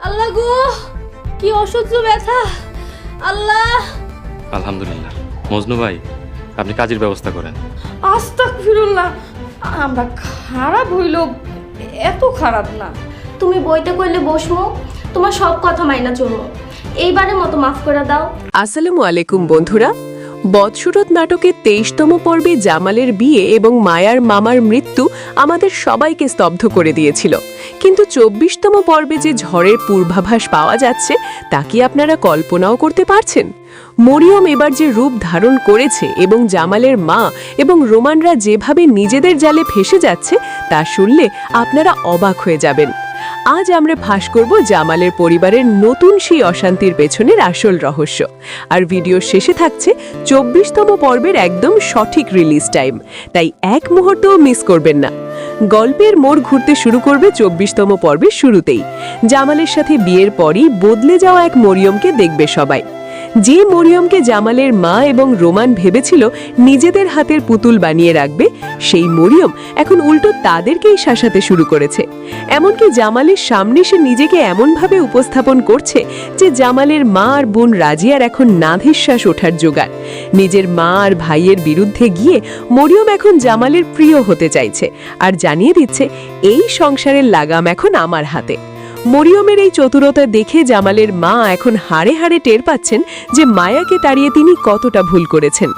আল্লাহ গো, কি অসহ্য ব্যথা। আল্লাহ। আলহামদুলিল্লাহ। মজনু ভাই, আপনি কাজের ব্যবস্থা করেন। আস্তাগফিরুল্লাহ, আমরা খারাপ হইল, এত খারাপ না। তুমি বইতে কইলে বসমো, তোমার সব কথা মাইনা চলবো, এইবারের মতো মাফ করে দাও। আসসালামু আলাইকুম বন্ধুরা। বদসুরত নাটকের 23তম পর্বে জামালের বিয়ে এবং মায়ার মামার মৃত্যু আমাদের সবাইকে স্তব্ধ করে দিয়েছিল, কিন্তু 24তম পর্বে যে ঝড়ের পূর্বাভাস পাওয়া যাচ্ছে তা কি আপনারা কল্পনাও করতে পারছেন? মরিয়ম এবার যে রূপ ধারণ করেছে এবং জামালের মা এবং রোমানরা যেভাবে নিজেদের জালে ফেসে যাচ্ছে তা শুনলে আপনারা অবাক হয়ে যাবেন। আজ আমরা ফাঁস করব জামালের পরিবারের নতুন সেই অশান্তির পেছনের আসল রহস্য। আর ভিডিওর শেষে থাকছে 24তম পর্বের একদম সঠিক রিলিজ টাইম, তাই এক মুহূর্তও মিস করবেন না। গল্পের মোড় ঘুরতে শুরু করবে 24তম পর্বের শুরুতেই। জামালের সাথে বিয়ের পরই বদলে যাওয়া এক মরিয়মকে দেখবে সবাই। যে মরিয়মকে জামালের মা এবং রোমান ভেবেছিল নিজেদের হাতের পুতুল বানিয়ে রাখবে, সেই মরিয়ম এখন উল্টো তাদেরকেই শাসাতে শুরু করেছে। এমনকি জামালের সামনে সে নিজেকে এমনভাবে উপস্থাপন করছে যে জামালের মা আর বোন রাজিয়ার এখন নাভিশ্বাস ওঠার জোগাড়। নিজের মা আর ভাইয়ের বিরুদ্ধে গিয়ে মরিয়ম এখন জামালের প্রিয় হতে চাইছে আর জানিয়ে দিচ্ছে এই সংসারের লাগাম এখন আমার হাতে। মরিয়মের এই চতুরতা দেখে জামালের মা এখন হাড়ে হাড়ে টের পাচ্ছেন যে মায়াকে তাড়িয়ে তিনি কতটা ভুল করেছেন।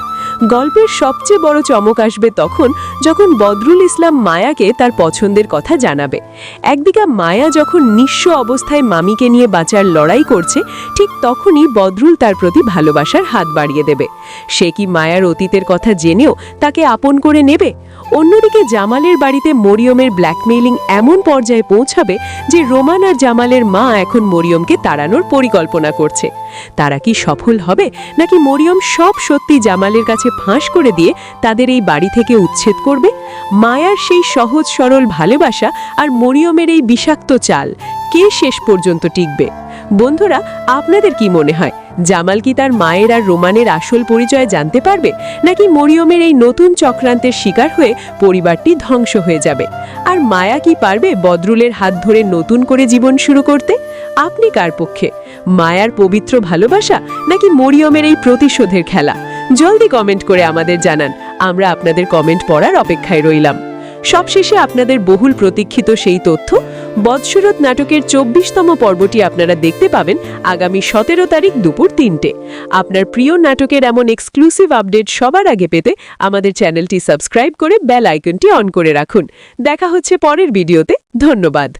গল্পের সবচেয়ে বড় চমক আসবে তখন যখন বদরুল ইসলাম মায়াকে তার পছন্দের কথা জানাবে। একদিকে মায়া যখন নিঃস্ব অবস্থায় মামিকে নিয়ে বাঁচার লড়াই করছে, ঠিক তখনই বদরুল তার প্রতি ভালোবাসার হাত বাড়িয়ে দেবে। সে কি মায়ার অতীতের কথা জেনেও তাকে আপন করে নেবে? অন্যদিকে জামালের বাড়িতে মরিয়মের ব্ল্যাকমেইলিং এমন পর্যায়ে পৌঁছাবে যে রোমান আর জামালের মা এখন মরিয়মকে তাড়ানোর পরিকল্পনা করছে। তারা কি সফল হবে, নাকি মরিয়ম সব সত্যি জামালের কাছে ফাঁস করে দিয়ে তাদের এই বাড়ি থেকে উচ্ছেদ করবে? মায়ার সেই সহজ সরল ভালোবাসা আর মরিয়মের এই বিষাক্ত চাল কে শেষ পর্যন্ত টিকবে? বন্ধুরা, আপনাদের কি মনে হয়, জামাল কি তার মায়ের আর রোমানের আসল পরিচয় জানতে পারবে, নাকি মরিয়মের এই নতুন চক্রান্তের শিকার হয়ে পরিবারটি ধ্বংস হয়ে যাবে? আর মায়া কি পারবে বদরুলের হাত ধরে নতুন করে জীবন শুরু করতে? আপনি কার পক্ষে, মায়ার পবিত্র ভালোবাসা নাকি মরিয়মের এই প্রতিশোধের খেলা? জলদি কমেন্ট করে আমাদের জানান, আমরা আপনাদের কমেন্ট পড়ার অপেক্ষায় রইলাম। সবশেষে আপনাদের বহুল প্রতীক্ষিত সেই তথ্য, বদসুরত নাটকের 24তম পর্বটি আপনারা দেখতে পাবেন আগামী 17 তারিখ দুপুর 3টে। আপনার প্রিয় নাটকের এমন এক্সক্লুসিভ আপডেট সবার আগে পেতে আমাদের চ্যানেলটি সাবস্ক্রাইব করে বেল আইকনটি অন করে রাখুন। দেখা হচ্ছে পরের ভিডিওতে। ধন্যবাদ।